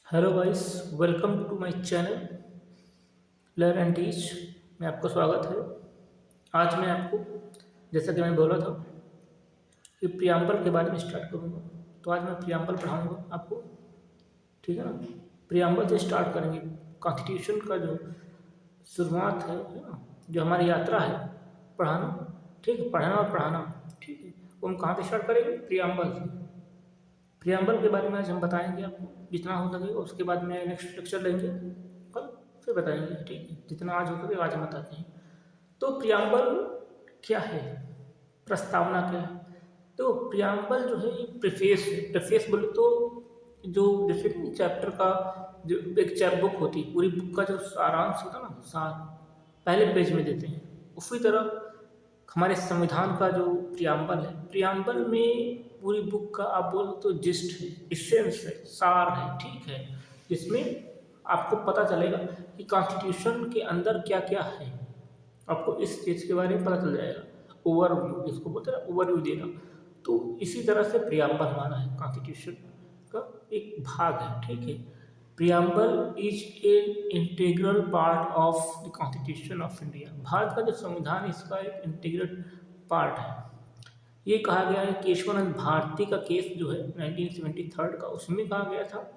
Hello guys, welcome to my channel learn and teach में आपका स्वागत है। आज मैं आपको, जैसा कि मैं बोला था कि प्रियम्बल के बारे में स्टार्ट करूँगा, तो आज मैं प्रियम्बल पढ़ाऊँगा आपको। ठीक है ना। प्रियम्बल से स्टार्ट करेंगे। कॉन्स्टिट्यूशन का जो शुरुआत है ना, जो हमारी यात्रा है पढ़ाना, ठीक है, पढ़ना और पढ़ाना, ठीक है, वो हम कहाँ से स्टार्ट करेंगे? प्रियम्बल से। प्रियम्बल के बारे में आज हम बताएंगे आपको जितना हो सकेगा। उसके बाद में नेक्स्ट लेक्चर लेंगे कल, फिर बताएंगे, ठीक है, जितना आज हो सके आज हम बताते हैं। तो प्रियम्बल क्या है, प्रस्तावना क्या है? तो प्रियम्बल जो है प्रीफेस है। प्रीफेस बोले तो जो जैसे चैप्टर का जो एक चैप्टर बुक होती है, पूरी बुक का जो सारांश होता है ना, सार पहले पेज में देते हैं। उसी तरह हमारे संविधान का जो प्रियम्बल है, प्रियम्बल में पूरी बुक का आप बोलो तो जिस्ट है, इसेंस है, सार है, ठीक है, जिसमें आपको पता चलेगा कि कॉन्स्टिट्यूशन के अंदर क्या क्या है। आपको इस चीज़ के बारे में पता चल जाएगा। ओवरव्यू जिसको बोलते हैं ना, ओवरव्यू देना। तो इसी तरह से प्रियम्बल हमारा है, कॉन्स्टिट्यूशन का एक भाग है, ठीक है। Preamble is an integral part of the constitution of India. Bharat का जो संविधान है इसका एक इंटीग्रल पार्ट है। ये कहा गया है केशवानंद भारती का केस जो है 1973 का, उसमें कहा गया था।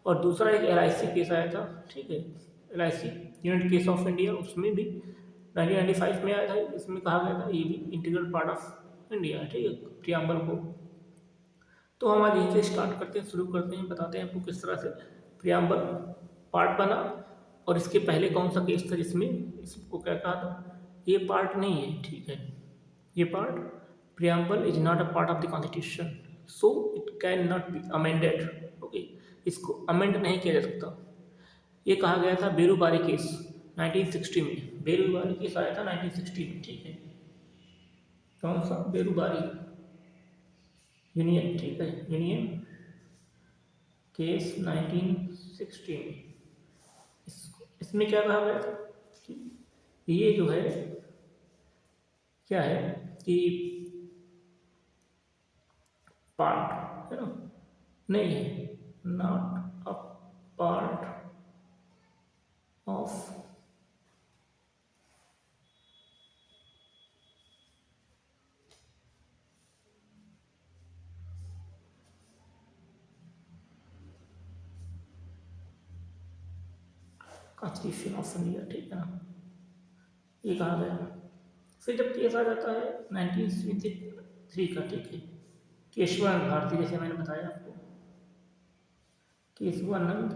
और दूसरा एक LIC केस आया था, ठीक है, LIC unit case of India, उसमें भी 1995 में आया था। इसमें कहा गया था ये भी इंटीग्रल पार्ट ऑफ इंडिया है, ठीक है, प्रियम्बल को। तो हम आज यहीं से स्टार्ट करते हैं, शुरू करते हैं, बताते हैं आपको किस तरह से प्रियम्बल पार्ट बना और इसके पहले कौन सा केस था जिसमें इसको क्या कहा था। ये पार्ट नहीं है, ठीक है, ये part preamble is not a part of the constitution, so it can not be amended. Okay, इसको अमेंड नहीं किया जा सकता। ये कहा गया था बेरूबारी केस 1960 में। बेरूबारी केस आया था 1960 में, ठीक है, कौन सा? बेरूबारी यूनियन, ठीक है, यूनियन केस 1960 में। इसमें क्या कहा गया था कि ये जो है क्या है कि पार्ट है ना, नहीं है, not a part of constitution of India, ठीक है ना, ये कहा गया। फिर जब केस आ जाता है 1973 का, ठीक है, केशवानंद भारती, जैसे मैंने बताया आपको, केशवानंद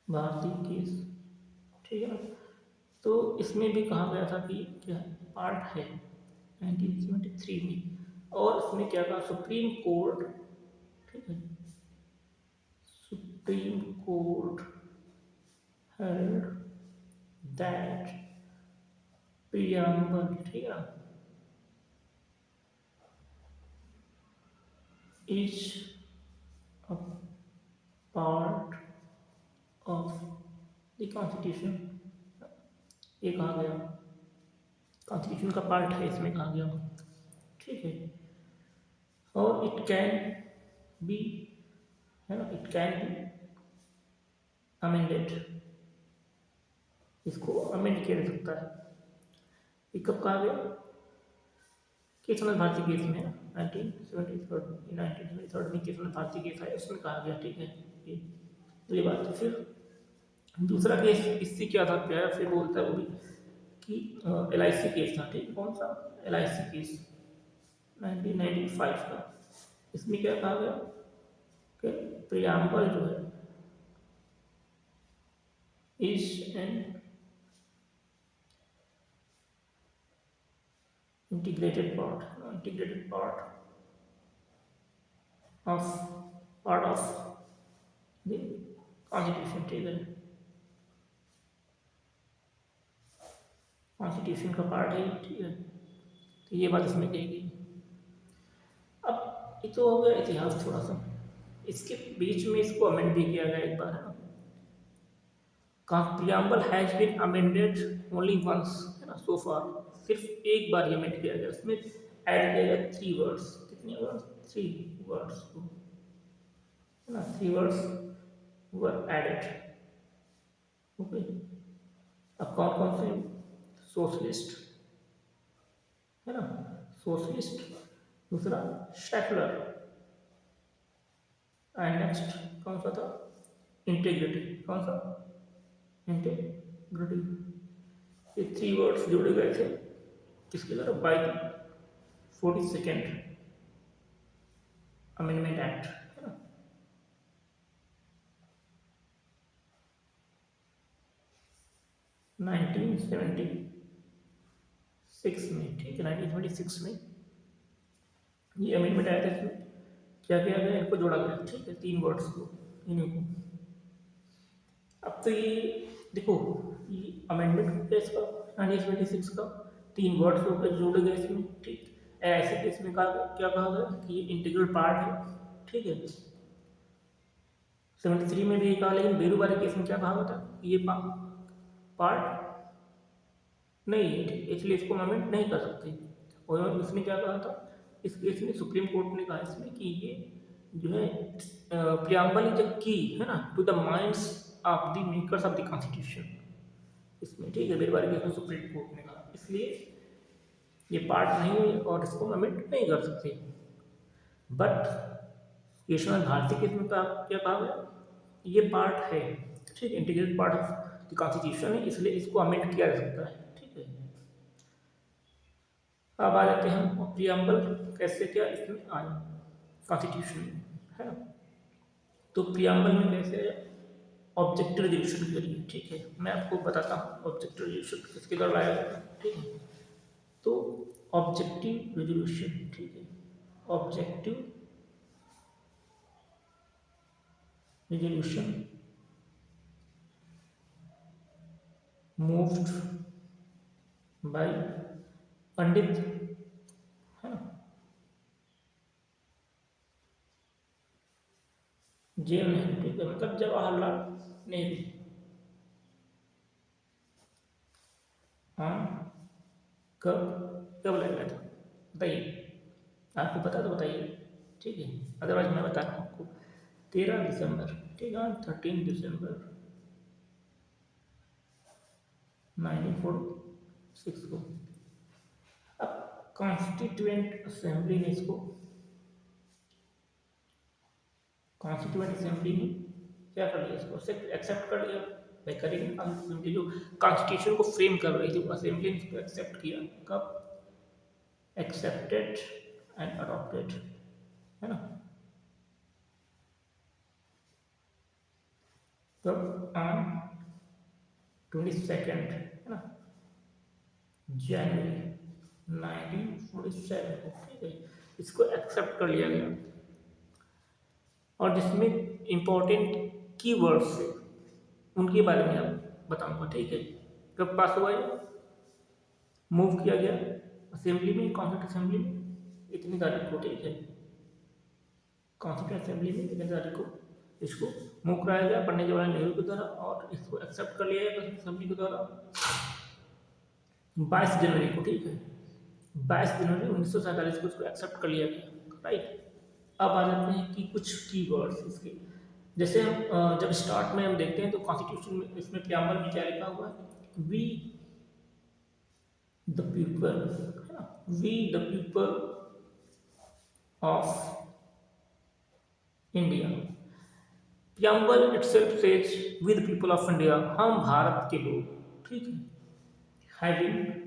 भारती केस, ठीक है ना। तो इसमें भी कहा गया था कि क्या पार्ट है 1973 में। और इसमें क्या कहा, सुप्रीम कोर्ट, ठीक है, supreme court held that preamble, ठीक है, is a part of the constitution। ये कहा गया कॉन्स्टिट्यूशन का पार्ट है, इसमें कहा गया, ठीक है। और इट कैन बी, है ना, इट कैन बी अमेंडेड, इसको अमेंड किया जा सकता है। ये कब कहा गया? केशवानंद भारती केस में 1973 में केशवानंद भारती केस आया, उसमें कहा गया, ठीक है, ये बात। फिर दूसरा केस इससे क्या था, क्या फिर बोलता है वो भी कि LIC केस था, ठीक, कौन सा? LIC केस 1995 का। इसमें क्या कहा गया कि प्रियम्बल जो है is an integrated part of the constitution, ठीक है, कॉन्स्टिट्यूशन का पार्ट है, ठीक है। तो ये बात इसमें कही गई। अब ये तो हो गया इतिहास थोड़ा सा, इसके बीच में इसको अमेंड भी किया गया एक बार, है ना। Preamble has been amended only once, है ना, सो फार, सिर्फ एक बार ये अमेंड किया गया। उसमें ऐड किया गया 3 वर्ड्स, कितने वर्ड्स? 3 वर्ड्स को, है ना, 3 words वर एडेड। ओके, अब कौन कौन से? सोशलिस्ट, है ना, सोशलिस्ट, दूसरा सेकुलर, एंड नेक्स्ट कौन सा था? इंटीग्रिटी। कौन सा? इंटीग्रिटी। ये 3 वर्ड्स जोड़े गए थे किसके द्वारा? बाई 42nd अमेंडमेंट एक्ट, है ना, 1976 में। ठीक है, 1976 में ये अमेंडमेंट आया था। इसमें क्या किया गया? इनको जोड़ा गया। ठीक है, 3 वर्ड्स को, इन्हीं को। अब तो ये देखो, ये अमेंडमेंट है इसका 1976 का, 3 वर्ड्स होकर जोड़े गए इसमें। ठीक, ऐसे केस में कहा क्या कहा गया कि ये इंटीग्रल पार्ट है। ठीक है, 73 में भी ये कहा, लेकिन बेरू वाले केस में क्या कहा गया था? ये पार्ट नहीं है। ठीक, इसलिए इसको अमेंड नहीं कर सकते। और इसने क्या कहा था इस केस में? सुप्रीम कोर्ट ने कहा इसमें कि ये जो है प्रियम्बल इज की, है ना, to the minds of the makers of the constitution इसमें। ठीक है, बेरबारी केस में सुप्रीम कोर्ट ने कहा, इसलिए ये पार्ट नहीं है और इसको अमेंड नहीं कर सकते। बट केशव भारती केस में क्या कहा गया? ये पार्ट है। ठीक, integral part of the constitution है, इसलिए इसको अमेंड किया जा सकता है। ठीक है, अब आ जाते हैं हम प्रियम्बल कैसे क्या इसमें आया कॉन्स्टिट्यूशन में, है ना। तो प्रियम्बल में कैसे आया? ऑब्जेक्टिव रेजोल्यूशन के जरिए। ठीक है, मैं आपको बताता हूँ ऑब्जेक्टिव रेजोल्यूशन किसके द्वारा लाया गया। ठीक है, तो ऑब्जेक्टिव रेजोल्यूशन, ठीक है, ऑब्जेक्टिव रेजोल्यूशन मूव्ड बाय पंडित, है ना, जेल नेहरू। ठीक है, मतलब जवाहरलाल नेहरू। हाँ, कब कब लाया गया था बताइए? आपको पता तो बताइए। ठीक है, अदरवाइज मैं बता रहा हूँ आपको। 13 दिसंबर। ठीक है, 13 दिसंबर 1946 को। अब कॉन्स्टिट्यूएंट असेंबली ने इसको, कॉन्स्टिट्यूएंट असेंबली ने क्या कर लिया? इसको एक्सेप्ट कर लिया। भाई करेंगे, असेंबली जो कॉन्स्टिट्यूशन को फ्रेम कर रही थी असेंबली ने इसको एक्सेप्ट किया। कब? एक्सेप्टेड एंड अडॉप्टेड, है ना, तब ऑन 22nd, है ना, जनवरी 1947 को। ठीक है, इसको एक्सेप्ट कर लिया गया। और जिसमें इंपॉर्टेंट की वर्ड्स है उनके बारे में आप बताऊंगा। ठीक है, कब पास हुआ है? मूव किया गया असेंबली में, कॉन्स्टिट्यूंट असेंबली में इतनी तारीख को। ठीक है, कॉन्स्टिट्यूंट असेंबली में इतनी तारीख को इसको मूव कराया गया पंडित जवाहरलाल नेहरू के द्वारा, और इसको एक्सेप्ट कर लिया गया असेंबली के द्वारा 22 जनवरी को। ठीक है, 22 जनवरी 1947 को इसको एक्सेप्ट कर लिया गया। राइट, अब आ जाते हैं कि कुछ की वर्ड्स इसके। जैसे हम जब स्टार्ट में हम देखते हैं तो कॉन्स्टिट्यूशन में इसमें प्रियम्बल में क्या लिखा हुआ है? वी द पीपल, है ना, we the people of India. Preamble itself says we the people of India, हम भारत के लोग। ठीक है, having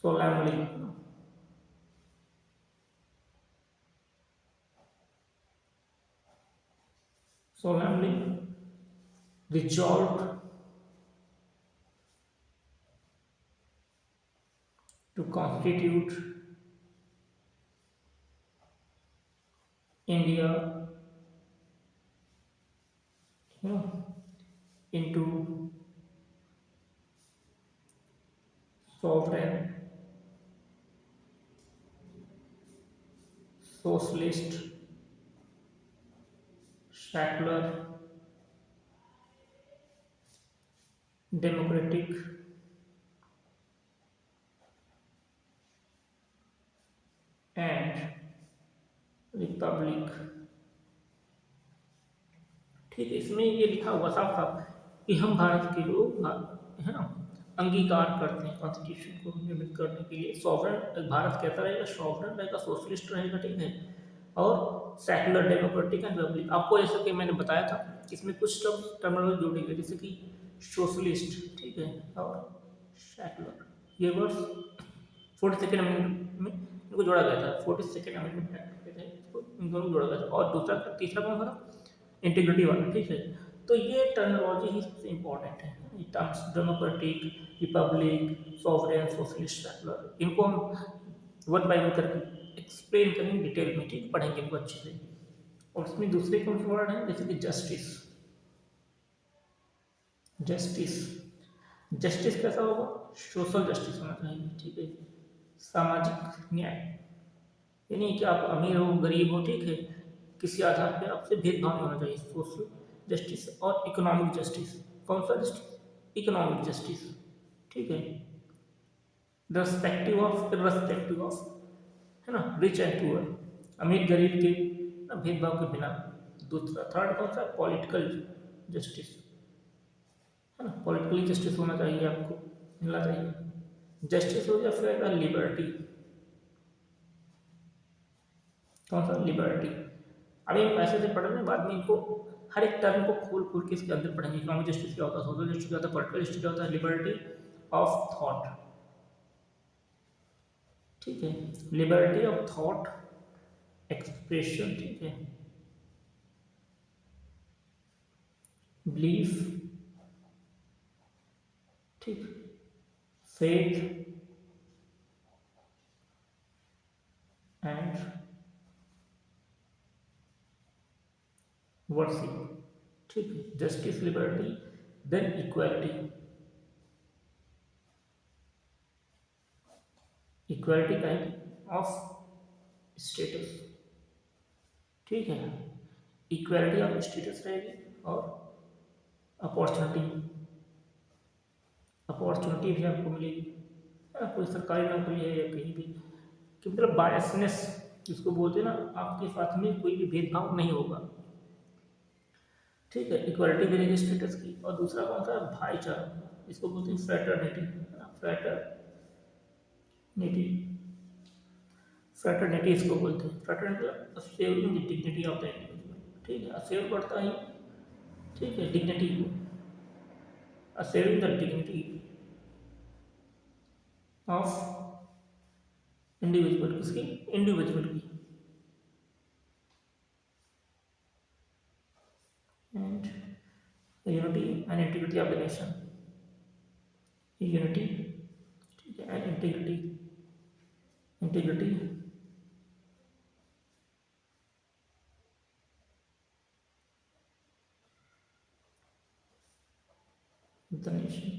solemnly solemnly resolved to constitute India, into sovereign, socialist, secular, democratic, and Republic. ठीक है, इसमें ये लिखा हुआ साफ साफ कि हम भारत के लोग है ना अंगीकार करते हैं कॉन्स्टिट्यूशन को निर्मित करने के लिए। सॉवरन भारत कैसा रहेगा, सॉवरन रहेगा, सोशलिस्ट रहेगा, ठीक है, और सेकुलर डेमोक्रेटिक एंड रिपब्लिक। आपको जैसे कि मैंने बताया था इसमें कुछ टर्मिनोलॉजी जोड़ी गई, जैसे कि सोशलिस्ट, ठीक है, और सेकुलर। ये वर्ड्स 42nd अमेंडमेंट में इनको जोड़ा गया था। 42nd अमेंडमेंट एक्ट के तहत इसको इन दोनों को जोड़ा गया था। और दूसरा तीसरा कौन था, इंटीग्रिटी वाला, ठीक है। तो ये टर्मिनोलॉजी ही सबसे इंपॉर्टेंट है, ये terms democratic, Republic, sovereign, socialist, secular, इनको हम वन बाय वन करके एक्सप्लेन करेंगे डिटेल में, ठीक, पढ़ेंगे इनको अच्छे से। और इसमें दूसरे कौन से वर्ड हैं, जैसे कि जस्टिस। जस्टिस, जस्टिस कैसा होगा, सोशल जस्टिस होना चाहिए, ठीक है, सामाजिक न्याय। यानी कि आप अमीर हो गरीब हो, ठीक है, किसी आधार पे आपसे भेदभाव नहीं होना चाहिए। सोशल जस्टिस और इकोनॉमिक जस्टिस। कौन सा जस्टिस, इकोनॉमिक जस्टिस, ठीक है, रिस्पेक्टिव ऑफ, है ना, रिच एंड पुअर, अमीर गरीब के ना भेदभाव के बिना। दूसरा थर्ड कौन सा, पॉलिटिकल जस्टिस, है ना, पॉलिटिकली जस्टिस होना चाहिए, आपको मिलना चाहिए। जस्टिस हो गया, फिर लिबर्टी। कौन सा, लिबर्टी। अभी हम ऐसे से पढ़ रहे हैं, बाद में इनको हर एक टर्म को खोल खोल के इसके अंदर पढ़ेंगे। इकोनॉमिक जस्टिस क्या होता है, सोशल जस्टिस क्या होता है, पॉलिटिकल जस्टिस क्या होता है, लिबर्टी ऑफ थॉट, ठीक है, लिबर्टी ऑफ थॉट एक्सप्रेशन, ठीक है, बिलीफ, ठीक, फेथ एंड वर्शिप, ठीक है, justice, liberty, then equality. Equality kind of status, ठीक है, इक्वालिटी ऑफ स्टेटस रहेगी। और अपॉर्चुनिटी, अपॉर्चुनिटी भी आपको मिलेगी, है ना, कोई सरकारी नौकरी है या कहीं भी, कि मतलब बायसनेस जिसको बोलते हैं ना, आपके साथ में कोई भी भेदभाव नहीं होगा, ठीक है, इक्वालिटी भी रहेगी स्टेटस की। और दूसरा कौन सा, भाईचारा, इसको बोलते हैं फ्रेटर्निटी, फ्रेटर्निटी, फ्रेटर्निटी इसको बोलते हैं। Fraternity saving the dignity of the individual, ठीक है, सेव करता है, ठीक है, डिग्निटी को, saving the dignity of individual, किसकी, इंडिविजुअल की। And unity and integrity of the nation, unity, ठीक है, and integrity, integrity the nation,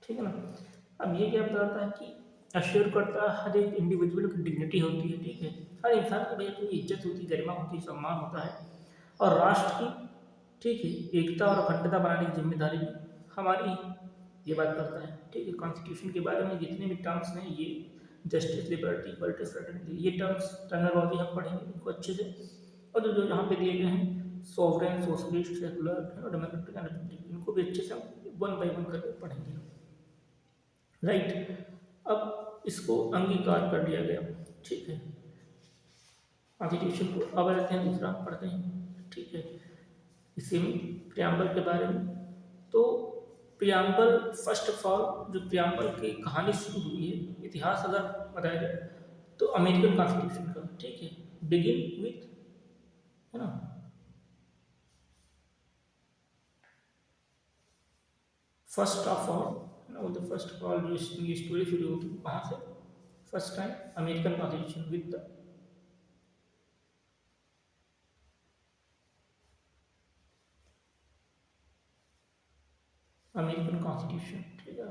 ठीक है ना। अब ये क्या बताता है कि अश्योर करता है हर एक इंडिविजुअल की डिग्निटी होती है, ठीक है, हर इंसान की भाई अपनी इज्जत होती है, गरिमा होती है, सम्मान होता है। और राष्ट्र की, ठीक है, एकता और अखंडता बनाने की जिम्मेदारी भी हमारी है, ये बात करता है, ठीक है। कॉन्स्टिट्यूशन के बारे में जितने भी टर्म्स हैं, ये जस्टिस, लिबर्टी, इक्वालिटी, फ्रेटर्निटी, ये टर्म्स टर्मिनोलॉजी हम पढ़ेंगे इनको अच्छे से। और जो जो यहाँ पे दिए गए हैं, sovereign, socialist, secular, democratic and Republic, इनको भी अच्छे से हम वन बाई वन करके पढ़ेंगे, राइट। अब इसको अंगीकार कर लिया गया, ठीक है, कॉन्स्टिट्यूशन को। अब रहते हैं दूसरा पढ़ते हैं, ठीक है, इसी में प्रियम्बल के बारे में। तो प्रियम्बल, फर्स्ट ऑफ ऑल जो प्रियम्बल की कहानी शुरू हुई है, इतिहास अगर बताया जाए तो अमेरिकन कॉन्स्टिट्यूशन का, ठीक है, बिगिन विथ, है ना, first of all, the first of all जो ये स्टोरी शुरू होती है कहाँ से, first time American constitution with the American constitution, ठीक है,